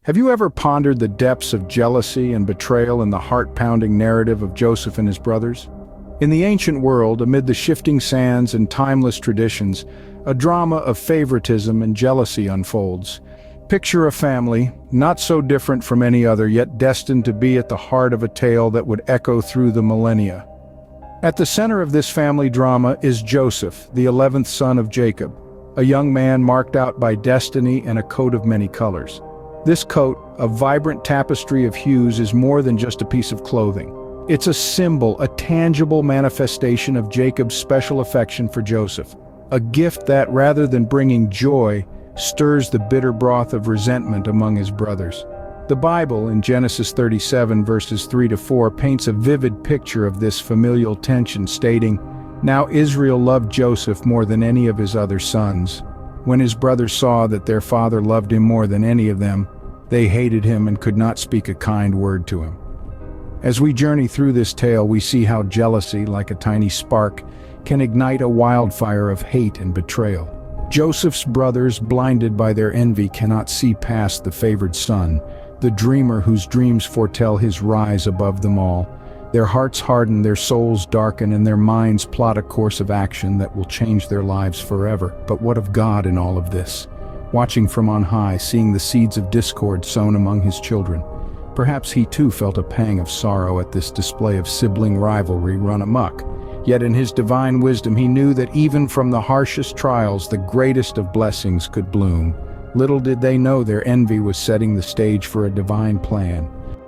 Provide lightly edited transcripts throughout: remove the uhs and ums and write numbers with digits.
Have you ever pondered the depths of jealousy and betrayal in the heart-pounding narrative of Joseph and his brothers? In the ancient world, amid the shifting sands and timeless traditions, a drama of favoritism and jealousy unfolds. Picture a family, not so different from any other, yet destined to be at the heart of a tale that would echo through the millennia. At the center of this family drama is Joseph, the 11th son of Jacob, a young man marked out by destiny and a coat of many colors. This coat, a vibrant tapestry of hues, is more than just a piece of clothing. It's a symbol, a tangible manifestation of Jacob's special affection for Joseph, a gift that, rather than bringing joy, stirs the bitter broth of resentment among his brothers. The Bible, in Genesis 37 verses 3-4, paints a vivid picture of this familial tension, stating, "Now Israel loved Joseph more than any of his other sons. When his brothers saw that their father loved him more than any of them, they hated him and could not speak a kind word to him." As we journey through this tale, we see how jealousy, like a tiny spark, can ignite a wildfire of hate and betrayal. Joseph's brothers, blinded by their envy, cannot see past the favored son, the dreamer whose dreams foretell his rise above them all. Their hearts harden, their souls darken, and their minds plot a course of action that will change their lives forever. But what of God in all of this? Watching from on high, seeing the seeds of discord sown among his children. Perhaps he too felt a pang of sorrow at this display of sibling rivalry run amok. Yet in his divine wisdom he knew that even from the harshest trials, the greatest of blessings could bloom. Little did they know their envy was setting the stage for a divine plan.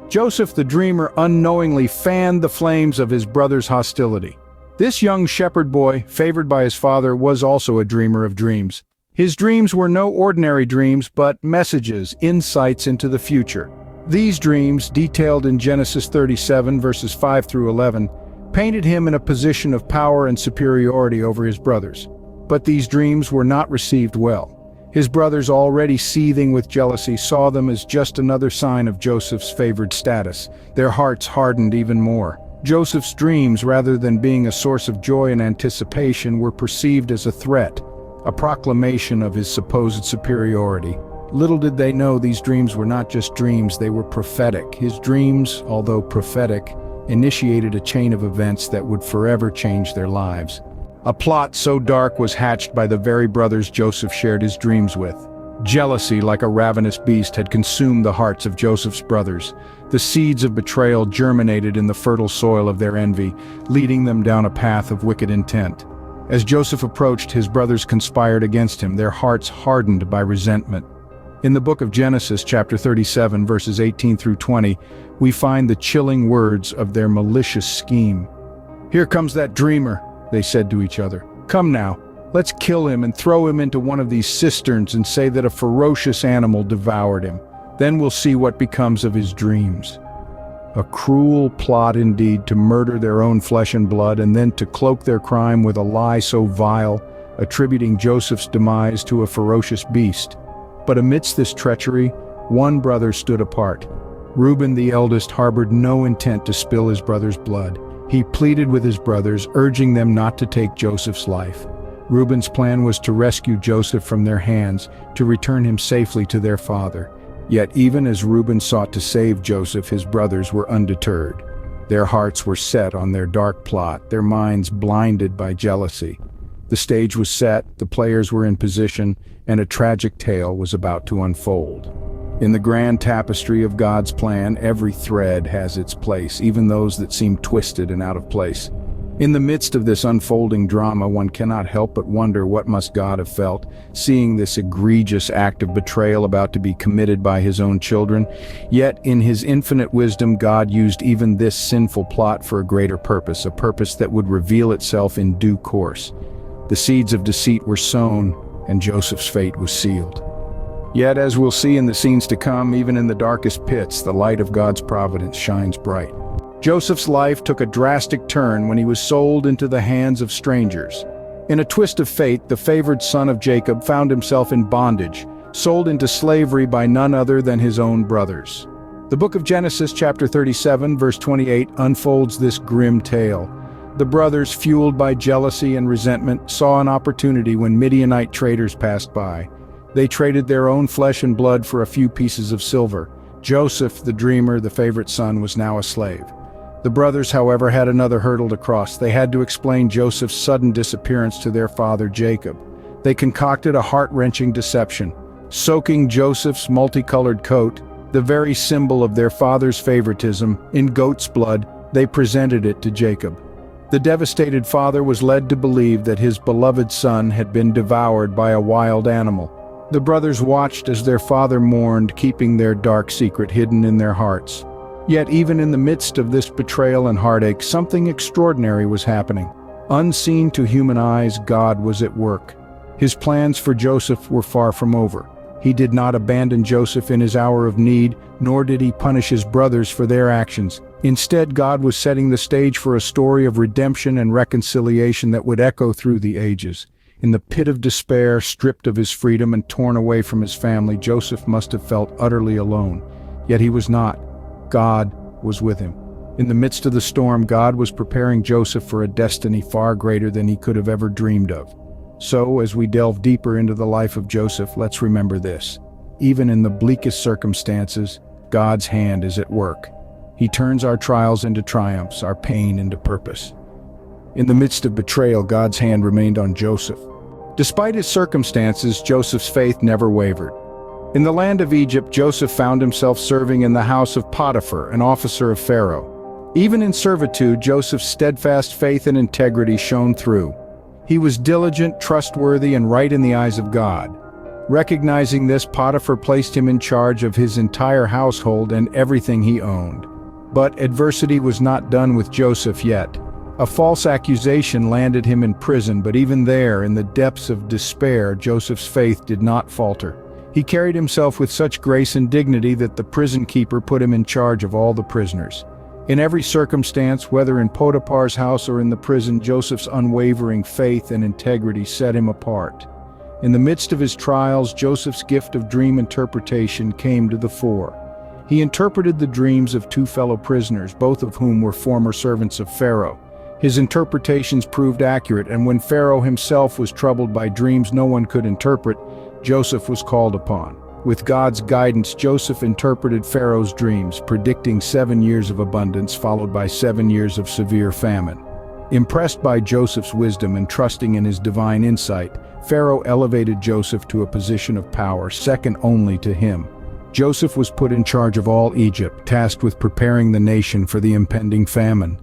Joseph the dreamer unknowingly fanned the flames of his brother's hostility. This young shepherd boy, favored by his father, was also a dreamer of dreams. His dreams were no ordinary dreams, but messages, insights into the future. These dreams, detailed in Genesis 37 verses 5-11, painted him in a position of power and superiority over his brothers. But these dreams were not received well. His brothers, already seething with jealousy, saw them as just another sign of Joseph's favored status. Their hearts hardened even more. Joseph's dreams, rather than being a source of joy and anticipation, were perceived as a threat, a proclamation of his supposed superiority. Little did they know these dreams were not just dreams, they were prophetic. His dreams, although prophetic, initiated a chain of events that would forever change their lives. A plot so dark was hatched by the very brothers Joseph shared his dreams with. Jealousy, like a ravenous beast, had consumed the hearts of Joseph's brothers. The seeds of betrayal germinated in the fertile soil of their envy, leading them down a path of wicked intent. As Joseph approached, his brothers conspired against him, their hearts hardened by resentment. In the book of Genesis, chapter 37, verses 18-20, we find the chilling words of their malicious scheme. "Here comes that dreamer," they said to each other. "Come now, let's kill him and throw him into one of these cisterns and say that a ferocious animal devoured him. Then we'll see what becomes of his dreams." A cruel plot indeed, to murder their own flesh and blood and then to cloak their crime with a lie so vile, attributing Joseph's demise to a ferocious beast. But amidst this treachery, one brother stood apart. Reuben, the eldest, harbored no intent to spill his brother's blood. He pleaded with his brothers, urging them not to take Joseph's life. Reuben's plan was to rescue Joseph from their hands, to return him safely to their father. Yet even as Reuben sought to save Joseph, his brothers were undeterred. Their hearts were set on their dark plot, their minds blinded by jealousy. The stage was set, the players were in position, and a tragic tale was about to unfold. In the grand tapestry of God's plan, every thread has its place, even those that seem twisted and out of place. In the midst of this unfolding drama, one cannot help but wonder what must God have felt, seeing this egregious act of betrayal about to be committed by his own children. Yet, in his infinite wisdom, God used even this sinful plot for a greater purpose, a purpose that would reveal itself in due course. The seeds of deceit were sown, and Joseph's fate was sealed. Yet, as we'll see in the scenes to come, even in the darkest pits, the light of God's providence shines bright. Joseph's life took a drastic turn when he was sold into the hands of strangers. In a twist of fate, the favored son of Jacob found himself in bondage, sold into slavery by none other than his own brothers. The book of Genesis, chapter 37, verse 28, unfolds this grim tale. The brothers, fueled by jealousy and resentment, saw an opportunity when Midianite traders passed by. They traded their own flesh and blood for a few pieces of silver. Joseph, the dreamer, the favorite son, was now a slave. The brothers, however, had another hurdle to cross. They had to explain Joseph's sudden disappearance to their father Jacob. They concocted a heart-wrenching deception. Soaking Joseph's multicolored coat, the very symbol of their father's favoritism, in goat's blood, they presented it to Jacob. The devastated father was led to believe that his beloved son had been devoured by a wild animal. The brothers watched as their father mourned, keeping their dark secret hidden in their hearts. Yet even in the midst of this betrayal and heartache, something extraordinary was happening. Unseen to human eyes, God was at work. His plans for Joseph were far from over. He did not abandon Joseph in his hour of need, nor did he punish his brothers for their actions. Instead, God was setting the stage for a story of redemption and reconciliation that would echo through the ages. In the pit of despair, stripped of his freedom and torn away from his family, Joseph must have felt utterly alone. Yet he was not. God was with him. In the midst of the storm, God was preparing Joseph for a destiny far greater than he could have ever dreamed of. So, as we delve deeper into the life of Joseph, let's remember this. Even in the bleakest circumstances, God's hand is at work. He turns our trials into triumphs, our pain into purpose. In the midst of betrayal, God's hand remained on Joseph. Despite his circumstances, Joseph's faith never wavered. In the land of Egypt, Joseph found himself serving in the house of Potiphar, an officer of Pharaoh. Even in servitude, Joseph's steadfast faith and integrity shone through. He was diligent, trustworthy, and right in the eyes of God. Recognizing this, Potiphar placed him in charge of his entire household and everything he owned. But adversity was not done with Joseph yet. A false accusation landed him in prison, but even there, in the depths of despair, Joseph's faith did not falter. He carried himself with such grace and dignity that the prison keeper put him in charge of all the prisoners. In every circumstance, whether in Potiphar's house or in the prison, Joseph's unwavering faith and integrity set him apart. In the midst of his trials, Joseph's gift of dream interpretation came to the fore. He interpreted the dreams of two fellow prisoners, both of whom were former servants of Pharaoh. His interpretations proved accurate, and when Pharaoh himself was troubled by dreams no one could interpret, Joseph was called upon. With God's guidance, Joseph interpreted Pharaoh's dreams, predicting 7 years of abundance followed by 7 years of severe famine. Impressed by Joseph's wisdom and trusting in his divine insight, Pharaoh elevated Joseph to a position of power second only to him. Joseph was put in charge of all Egypt, tasked with preparing the nation for the impending famine.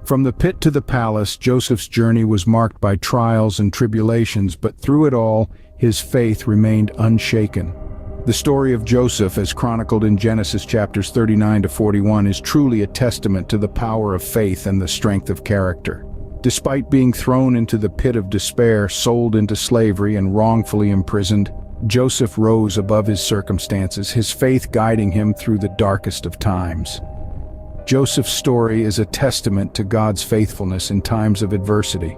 From the pit to the palace, Joseph's journey was marked by trials and tribulations, but through it all, his faith remained unshaken. The story of Joseph, as chronicled in Genesis chapters 39 to 41, is truly a testament to the power of faith and the strength of character. Despite being thrown into the pit of despair, sold into slavery, and wrongfully imprisoned, Joseph rose above his circumstances, his faith guiding him through the darkest of times. Joseph's story is a testament to God's faithfulness in times of adversity.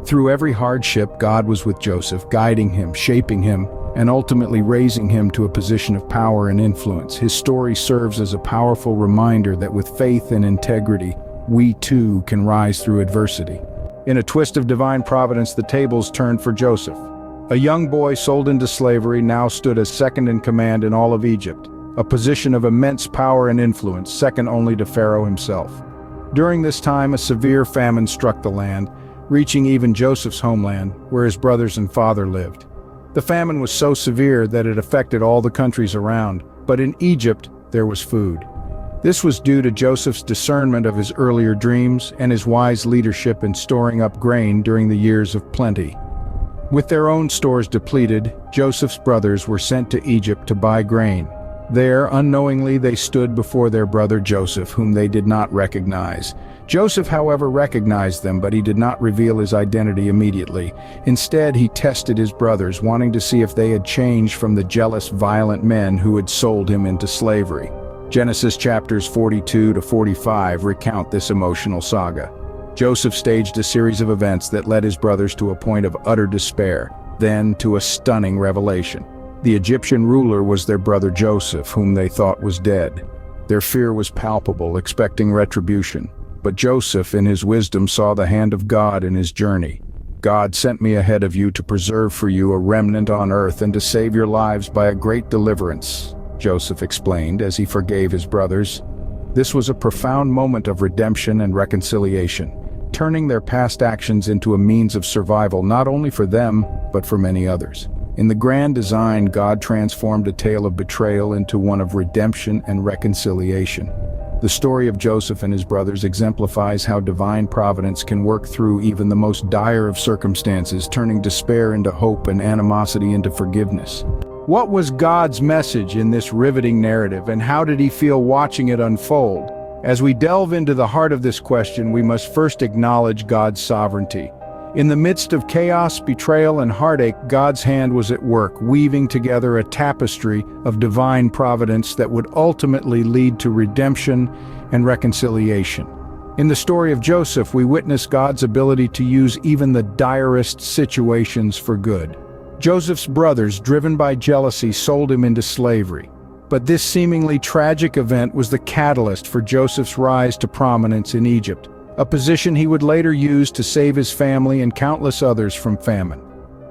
Through every hardship, God was with Joseph, guiding him, shaping him, and ultimately raising him to a position of power and influence. His story serves as a powerful reminder that with faith and integrity, we too can rise through adversity. In a twist of divine providence, the tables turned for Joseph. A young boy sold into slavery now stood as second in command in all of Egypt, a position of immense power and influence, second only to Pharaoh himself. During this time, a severe famine struck the land, reaching even Joseph's homeland, where his brothers and father lived. The famine was so severe that it affected all the countries around, but in Egypt there was food. This was due to Joseph's discernment of his earlier dreams and his wise leadership in storing up grain during the years of plenty. With their own stores depleted, Joseph's brothers were sent to Egypt to buy grain. There, unknowingly, they stood before their brother Joseph, whom they did not recognize. Joseph, however, recognized them, but he did not reveal his identity immediately. Instead, he tested his brothers, wanting to see if they had changed from the jealous, violent men who had sold him into slavery. Genesis chapters 42 to 45 recount this emotional saga. Joseph staged a series of events that led his brothers to a point of utter despair, then to a stunning revelation. The Egyptian ruler was their brother Joseph, whom they thought was dead. Their fear was palpable, expecting retribution. But Joseph, in his wisdom, saw the hand of God in his journey. God sent me ahead of you to preserve for you a remnant on earth and to save your lives by a great deliverance," Joseph explained as he forgave his brothers. This was a profound moment of redemption and reconciliation, turning their past actions into a means of survival not only for them, but for many others. In the grand design, God transformed a tale of betrayal into one of redemption and reconciliation. The story of Joseph and his brothers exemplifies how divine providence can work through even the most dire of circumstances, turning despair into hope and animosity into forgiveness. What was God's message in this riveting narrative, and how did he feel watching it unfold? As we delve into the heart of this question, we must first acknowledge God's sovereignty. In the midst of chaos, betrayal, and heartache, God's hand was at work, weaving together a tapestry of divine providence that would ultimately lead to redemption and reconciliation. In the story of Joseph, we witness God's ability to use even the direst situations for good. Joseph's brothers, driven by jealousy, sold him into slavery. But this seemingly tragic event was the catalyst for Joseph's rise to prominence in Egypt, a position he would later use to save his family and countless others from famine.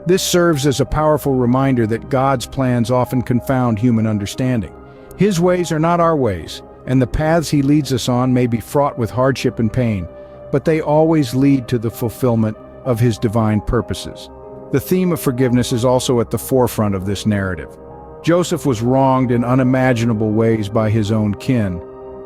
This serves as a powerful reminder that God's plans often confound human understanding. His ways are not our ways, and the paths he leads us on may be fraught with hardship and pain, but they always lead to the fulfillment of his divine purposes. The theme of forgiveness is also at the forefront of this narrative. Joseph was wronged in unimaginable ways by his own kin.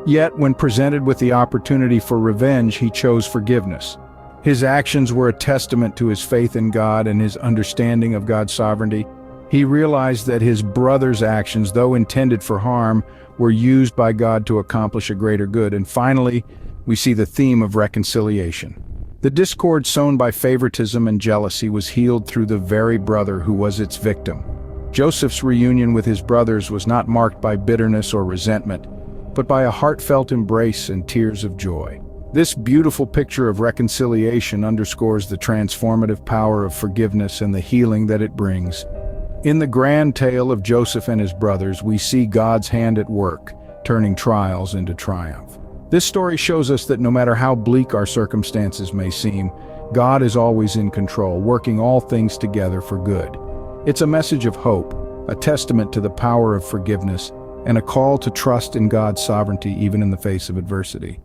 Yet, when presented with the opportunity for revenge, he chose forgiveness. His actions were a testament to his faith in God and his understanding of God's sovereignty. He realized that his brother's actions, though intended for harm, were used by God to accomplish a greater good. And finally, we see the theme of reconciliation. The discord sown by favoritism and jealousy was healed through the very brother who was its victim. Joseph's reunion with his brothers was not marked by bitterness or resentment, but by a heartfelt embrace and tears of joy. This beautiful picture of reconciliation underscores the transformative power of forgiveness and the healing that it brings. In the grand tale of Joseph and his brothers, we see God's hand at work, turning trials into triumph. This story shows us that no matter how bleak our circumstances may seem, God is always in control, working all things together for good. It's a message of hope, a testament to the power of forgiveness, and a call to trust in God's sovereignty even in the face of adversity.